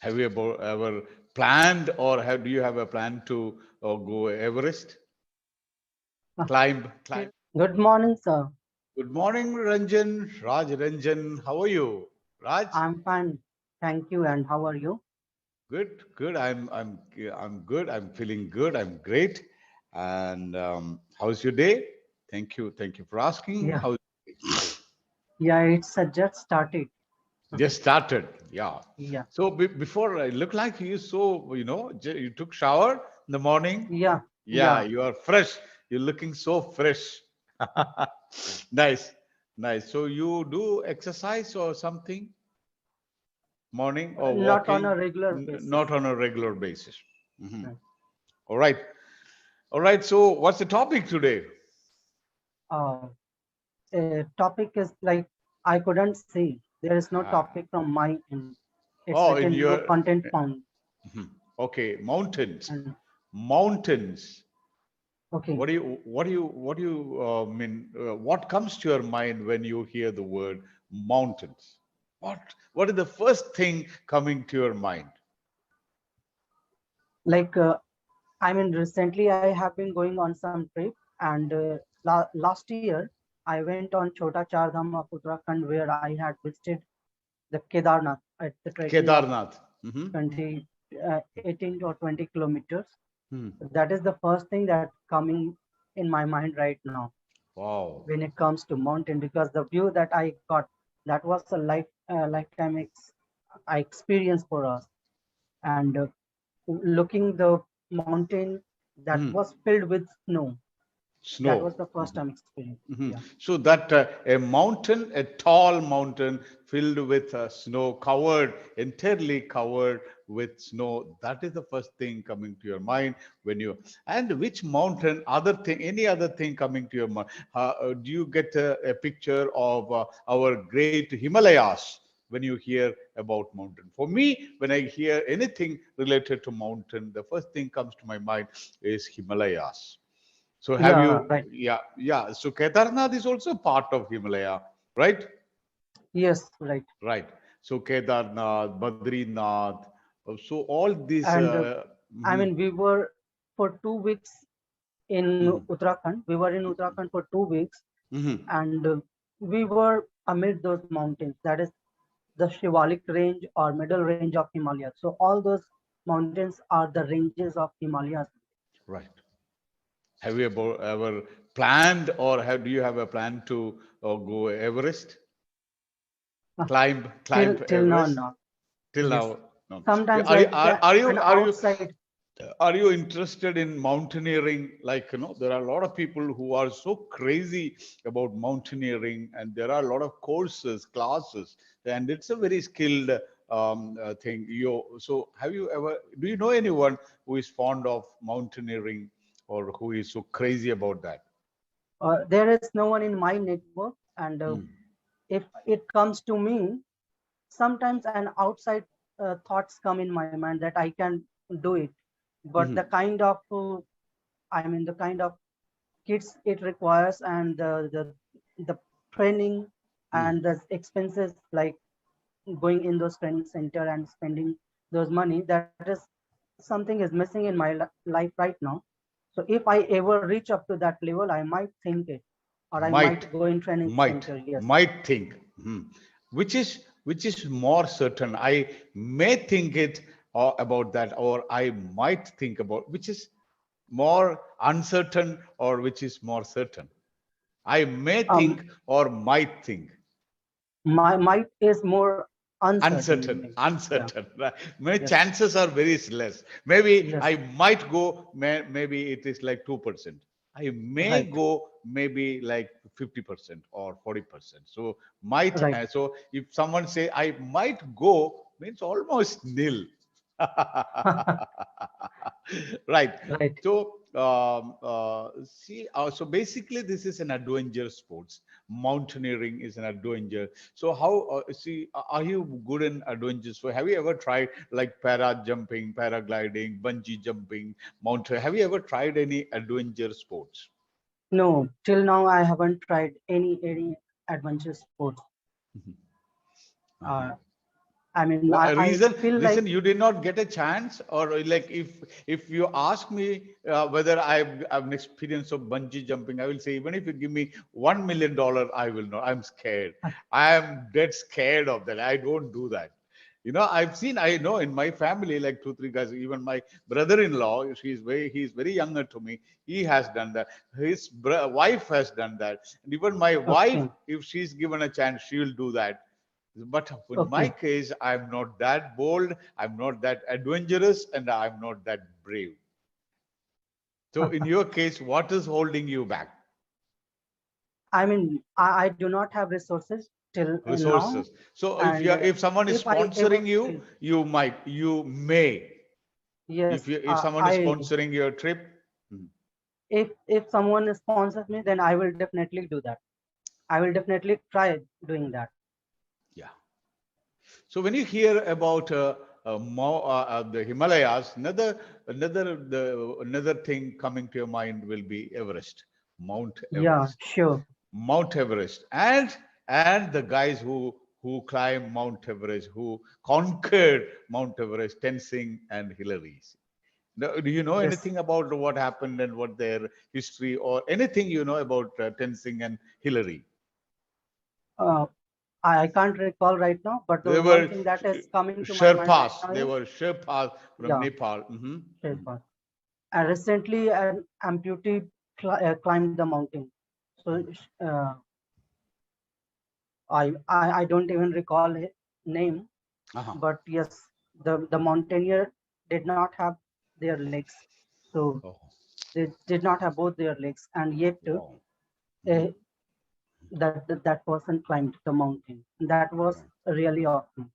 Have you ever planned, or do you have a plan to go Everest? Climb. Good morning, sir. Good morning, Ranjan. Raj Ranjan, how are you? Raj? I'm fine. Thank you. And how are you? Good. I'm good. I'm feeling good. I'm great. And how's your day? Thank you for asking. Yeah, How yeah, it's just started. just started? Yeah. Yeah, So before, it look like you you took shower in the morning. yeah, Yeah, yeah. you are fresh. You're looking so fresh. Nice, nice. So you do exercise or something morning or Not on walking? a regular basis. Not on a regular basis. Mhm. Right. All right, all right. So what's the topic today? Uh, Topic is like I couldn't see. There is no Ah. topic from my end. It's Oh, in written no your content found. Mhm. Okay, mountains, And mountains. okay, What do you mean? What comes to your mind when you hear the word mountains? What is the first thing coming to your mind? like I mean, recently I have been going on some trip, and last year I went on Chota Char Dham of Uttarakhand, where I had visited the Kedarnath at the trekking of Kedarnath. Hmm. 20, 18 or 20 kilometers. Hmm. That is the first thing that coming in my mind right now Wow. when it comes to mountain, because the view that I got, that was a lifetime experience for us. And looking the mountain that Hmm. was filled with snow, that was Snow. the first time experience. Mhm. Yeah, So that a mountain, a tall mountain filled with snow, covered, entirely covered with snow. That is the first thing coming to your mind when you. And which mountain? Other thing, any other thing coming to your mind? Do you get a picture of our great Himalayas when you hear about mountain? For me, when I hear anything related to mountain, the first thing comes to my mind is Himalayas. So have yeah, you, right. yeah, yeah. So Kedarnath is also part of Himalaya, right? Yes, right. Right. So Kedarnath, Badrinath. So all these. And I Mhm, mean, we were for 2 weeks in mhm, Uttarakhand. We were in Uttarakhand for 2 weeks, mhm. and we were amid those mountains. That is the Shivalik range or middle range of Himalayas. So all those mountains are the ranges of Himalayas. Right. Have you ever planned, or do you have a plan to go Everest? Uh, Climb till now, Everest? not. Till Yes. now, no. Sometimes Are you like an are you outside. are you interested in mountaineering? Like, there are a lot of people who are so crazy about mountaineering, and there are a lot of courses, classes, and it's a very skilled thing. So have you ever, do you know anyone who is fond of mountaineering or who is so crazy about that? There is no one in my network, and Hmm. if it comes to me, sometimes an outside thoughts come in my mind that I can do it, but Mhm. the kind of I mean the kind of kits it requires, and the training Mhm. and the expenses, like going in those training center and spending those money, that is something is missing in my life right now. So if I ever reach up to that level, I might think it, or I Might, might go in training might, center. Yes. might think. Which is more certain. I may think it about that, or I might think about which is more uncertain, or which is more certain. I may um think or might think. my might is more uncertain, Uncertain, maybe. Yeah. uncertain. Right? Many Yes. chances are very less. Maybe Yes. I might go. Maybe it is like 2%. I may Right. go maybe like 50% or 40%. So might. Right. So if someone say I might go, means almost nil. Right. Right. So see, so basically, this is an adventure sports. Mountaineering is an adventure. So how see? Are you good in adventures? So have you ever tried like para jumping, paragliding, bungee jumping, mountain? Have you ever tried any adventure sports? No, till now I haven't tried any adventure sports. Mhm. Uh, Uh-huh. I mean, I Reason, feel like, reason you did not get a chance, or like if you ask me whether I've an experience of bungee jumping, I will say even if you give me $1 million, I will not. I'm scared. I am dead scared of that. I don't do that. I've seen, I know in my family, like two, three guys, even my brother-in-law, he's very younger to me. He has done that. His wife has done that. And even my wife, okay, if she's given a chance, she will do that. But in my okay. case, I'm not that bold, I'm not that adventurous, and I'm not that brave. So, in your case, what is holding you back? I mean, I do not have resources till now, Resources. So, and if someone is if I ever sponsoring you, feel, you may. yes, If someone is sponsoring your trip, mhm, if someone sponsors me, then I will definitely do that. I will definitely try doing that. yeah. So when you hear about the Himalayas, another thing coming to your mind will be Everest, Mount Yeah, Everest. sure. Mount Everest, and the guys who climbed Mount Everest, who conquered Mount Everest, Tenzing and Hillary. Do you know Yes. anything about what happened and what their history, or anything you know about Tenzing and Hillary? Uh, I can't recall right now, but the They one were thing that is coming to my mind right Sherpas. now They is, were Sherpas from yeah, Nepal. Hmm. Sherpa. And recently, an amputee climbed the mountain. So I don't even recall his name, Uh-huh. but yes, the mountaineer did not have their legs, so Oh, they did not have both their legs, and yet wow. Hmm. that person climbed the mountain. That was really awesome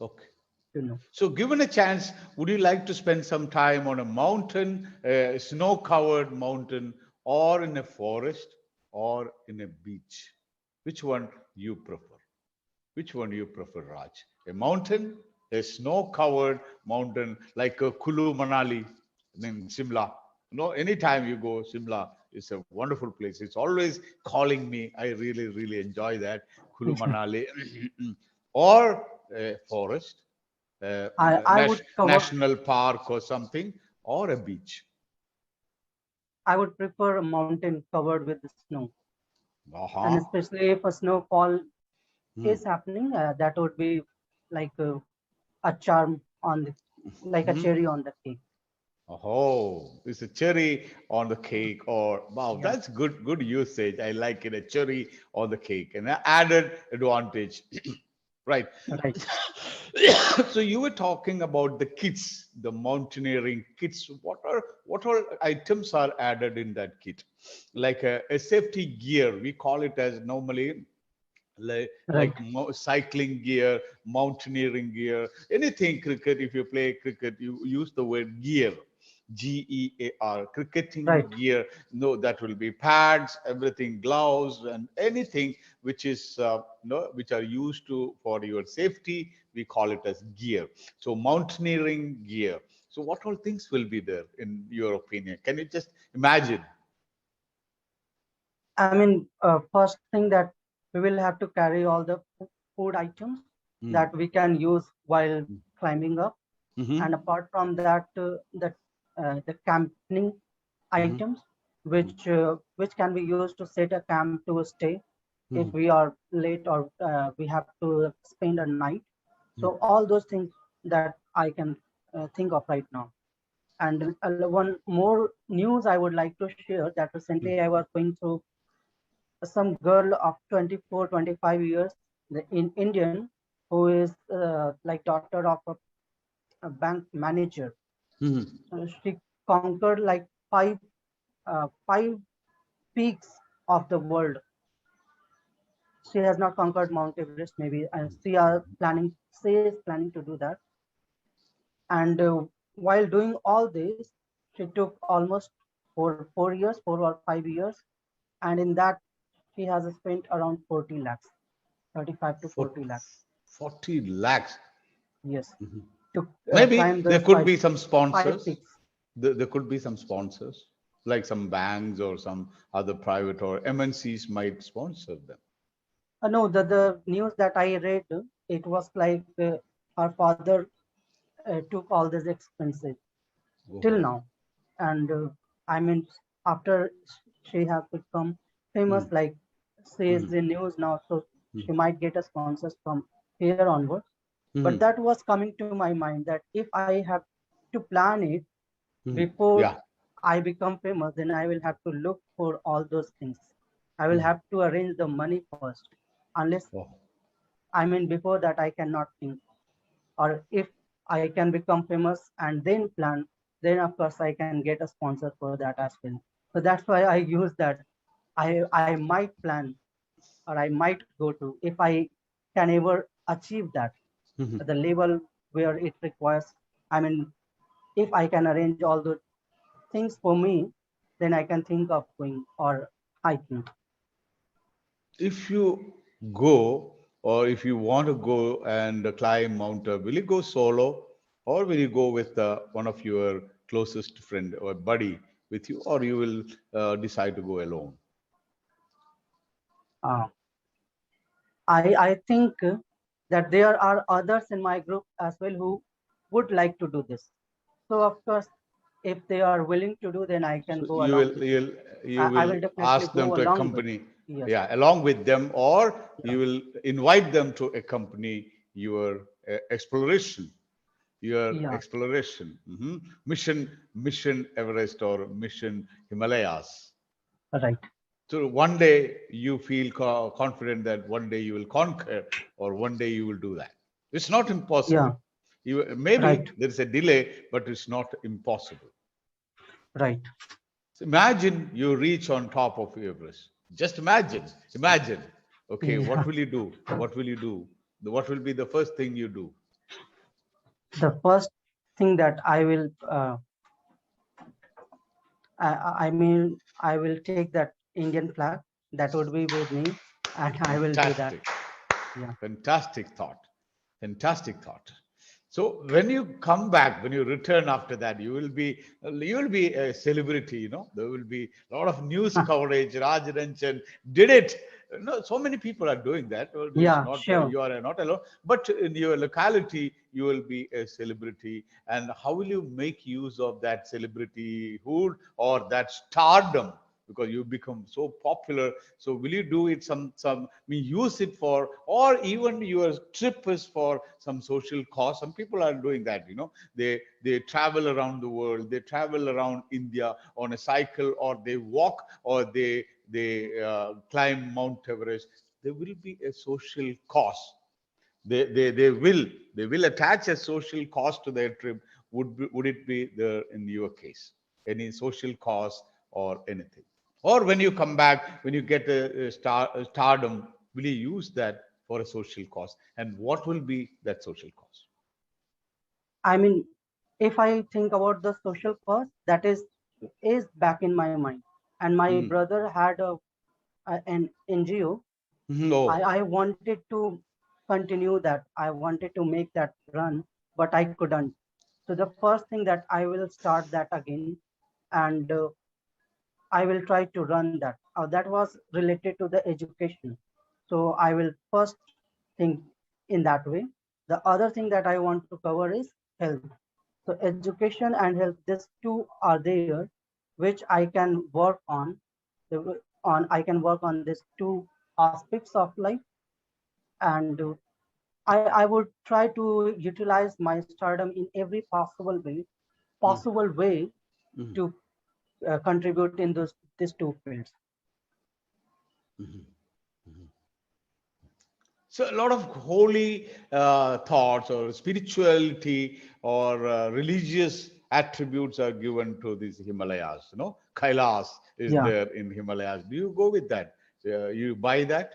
Okay. to know. So, given a chance, would you like to spend some time on a mountain, a snow covered mountain, or in a forest, or in a beach? Which one you prefer? Which one you prefer, Raj? A mountain, a snow covered mountain like Kulu Manali, then Simla. Anytime you go, Simla is a wonderful place. It's always calling me. I really, really enjoy that. Kulu Manali. Or a forest, I would cover. national park or something, or a beach. I would prefer a mountain covered with snow, and Uh-huh. especially if a snowfall Hmm. is happening, that would be like a charm on the, like a Hmm. cherry on the cake. Oh, it's a cherry on the cake, or wow, Yeah, that's good usage. I like it, a cherry on the cake, an added advantage, right? right, So you were talking about the kits, the mountaineering kits. What all items are added in that kit? Like a safety gear, we call it as normally right, cycling gear, mountaineering gear, anything cricket. If you play cricket, you use the word gear, gear, cricketing right. gear. No, that will be pads, everything, gloves, and anything which is no, which are used to for your safety. We call it as gear. So mountaineering gear. So what all things will be there in your opinion? Can you just imagine? I mean, first thing that we will have to carry all the food items Mm. that we can use while climbing up, and Mm-hmm. apart from that, the camping Mm-hmm. items, which can be used to set a camp to stay if Mm-hmm. we are late or we have to spend a night. So all those things that I can think of right now. And one more news I would like to share, that recently I was going through some girl of 24, 25 years in Indian, who is like daughter of a bank manager. Mm-hmm. She conquered like five peaks of the world. She has not conquered Mount Everest, maybe, and she is planning to do that. And while doing all this, she took almost 4 years, 4 or 5 years, and in that she has spent around 40 lakhs, 35 to For 40 lakhs. 40 lakhs. Yes, to climb Maybe there those could be some five sponsors. peaks. There could be some sponsors, like some banks or some other private or MNCs might sponsor them. No, the news that I read, it was like her father took all these expenses till Oh. now. And I mean, after she has become famous, Mm, like she is mm, in news now, so mm, she might get a sponsors from here onwards. But mm, that was coming to my mind that if I have to plan it mm. before Yeah. I become famous, then I will have to look for all those things. I will Mm. have to arrange the money first. Unless, Oh. I mean, before that, I cannot think. Or if I can become famous and then plan, then of course I can get a sponsor for that as well. So that's why I use that. I might plan or I might go to if I can ever achieve that Mhm. at the level where it requires. I mean, if I can arrange all the things for me, then I can think of going or hiking. If you go, or if you want to go and climb mountain, will you go solo, or will you go with one of your closest friend or buddy with you, or you will decide to go alone? Uh, I think that there are others in my group as well who would like to do this. So of course, if they are willing to do, then I can So go along with it. you I will will definitely ask them go to along with. accompany, Yes. yeah, along with them, or Yeah. you will invite them to accompany your exploration, Yeah. mission Everest or mission Himalayas. Right. So one day you feel confident that one day you will conquer, or one day you will do that. It's not impossible. Yeah. Right. Maybe there is a delay, but it's not impossible. Right. So imagine you reach on top of Everest. Just imagine. Okay, what Yeah. will you do? What will you do? What will be the first thing you do? The first thing that I will, I mean, I will take that Indian flag. That would be with me, and I will do that. Fantastic. Yeah. Fantastic thought. Fantastic thought. So when you come back, when you return after that, you will be a celebrity. You know, there will be a lot of news coverage. Raj Ranjan did it. No, so many people are doing that. Well, it's Yeah. not Sure. you are not alone, but in your locality, you will be a celebrity. And how will you make use of that celebrityhood or that stardom? Because you become so popular, so will you do it some I mean use it for, or even your trip is for some social cause? Some people are doing that, you know, they travel around the world, they travel around India on a cycle, or they walk, or they climb Mount Everest. There will be a social cause. They will attach a social cost to their trip. Would it be there in your case? Any social cause or anything? Or when you come back, when you get a stardom, will you use that for a social cause? And what will be that social cause? I mean, if I think about the social cause, that is back in my mind. And my Mm. brother had an NGO. No. I wanted to continue that. I wanted to make that run, but I couldn't. So the first thing that I will start that again, and I will try to run that. That was related to the education. So I will first think in that way. The other thing that I want to cover is health. So education and health, these two are there, which I can work on. I can work on these two aspects of life, and I would try to utilize my stardom in every Mm. possible way Mhm. to contribute in these two fields. Mhm. Mhm. So a lot of holy thoughts or spirituality or religious attributes are given to these Himalayas. You know, Kailas is Yeah. there in Himalayas. Do you go with that? You buy that?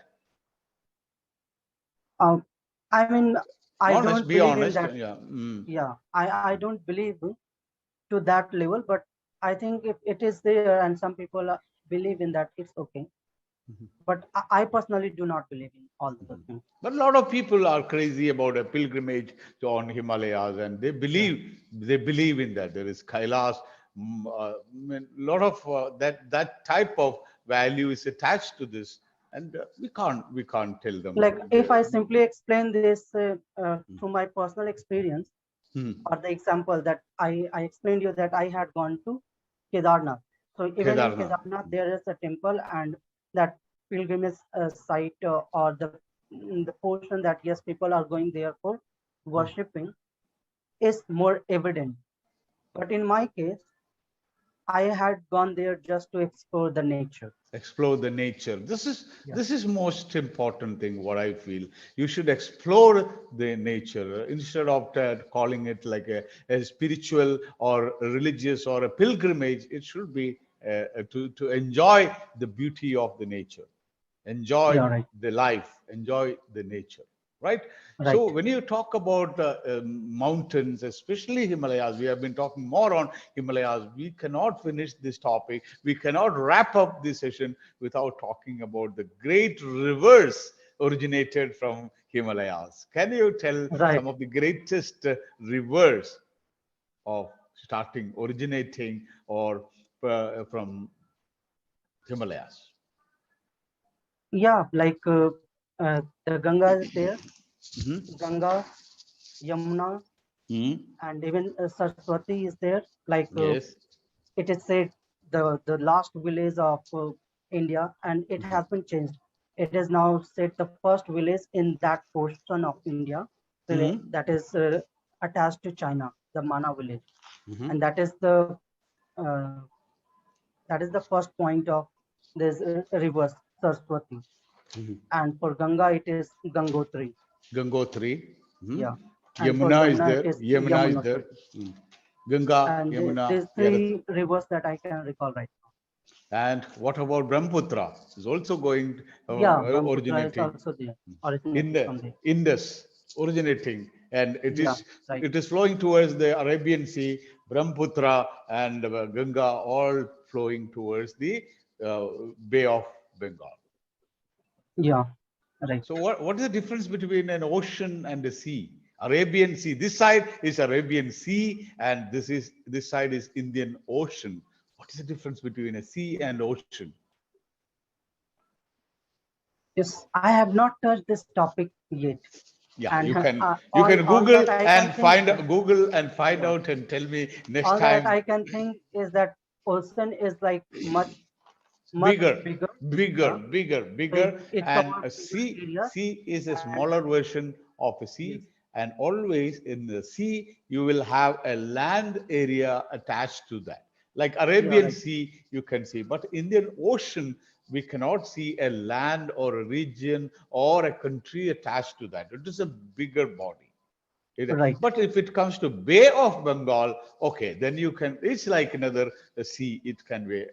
Um, I mean, I Honest, don't be believe in honest. that. Yeah. Mm. Yeah, I don't believe to that level, but I think if it is there and some people believe in that, it's okay. Mhm. But I personally do not believe in all those Mhm. things. But a lot of people are crazy about a pilgrimage to on Himalayas, and Yeah. they believe in that. There is Kailas. A lot of that type of value is attached to this, and we can't tell them. Like if I simply explain this through my personal experience, Hmm. or the example that I explained you that I had gone to Kedarnath. So even in Kedarnath. Kedarnath, there is a temple, and that pilgrimage site, or the portion that yes, people are going there for Hmm. worshipping is more evident. But in my case, I had gone there just to explore the nature. Explore the nature. this is Yeah, this is most important thing, what I feel. You should explore the nature instead of calling it like a spiritual or a religious or a pilgrimage. It should be to enjoy the beauty of the nature, enjoy yeah, right, the life, enjoy the nature, right? So right, when you talk about mountains, especially Himalayas, we have been talking more on Himalayas. We cannot finish this topic. We cannot wrap up this session without talking about the great rivers originated from Himalayas. Can you tell right. some of the greatest rivers of starting, originating, or from Himalayas? Yeah, like the Ganga is there. Hmm. Ganga, Yamuna, Hmm. and even Saraswati is there. Like Yes. it is said, the last village of India, and it has been changed. It is now said the first village in that portion of India Hmm. that is attached to China, the Mana village, and Hmm. uh, that is the first point of this river Saraswati. And for Ganga, it is Gangotri. Gangotri. Yeah, Mhm. and for Yamuna is Yamuna, it there. is Yamuna is there. Yamunotri. Mm. Ganga, And Yamuna, these the other. three rivers that I can recall right now. And what about Brahmaputra? Is also going Yeah, Brahmaputra is originating also there, in originated the from there. Indus, originating, and it Yeah, is right. it is flowing towards the Arabian Sea. Brahmaputra and Ganga all flowing towards the uh, Bay of Bengal. Yeah, right. So what is the difference between an ocean and a sea? Arabian Sea. This side is Arabian Sea, and this side is Indian Ocean. What is the difference between a sea and ocean? Yes, I have not touched this topic yet, Yeah, and you can all that Google I can and think, find yeah, out and tell me next all that time. I can think is that ocean is like much Bigger, bigger. bigger, Yeah, bigger, so bigger, it and covers a bigger areas, sea is a and smaller version of a yes, sea, and always in the sea you will have a land area attached to that. Like yeah, Arabian right, Sea, you can see, but Indian Ocean, we cannot see a land or a region or a country attached to that. It is a bigger body. right, But if it comes to Bay of Bengal, okay, then you can. It's like another sea. It can be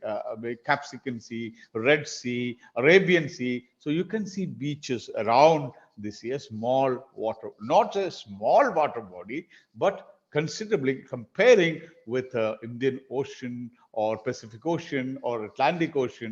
Capsican Sea, Red Sea, Arabian Sea. So you can see beaches around the sea, a small water, not a small water body, but considerably comparing with Indian Ocean or Pacific Ocean or Atlantic Ocean.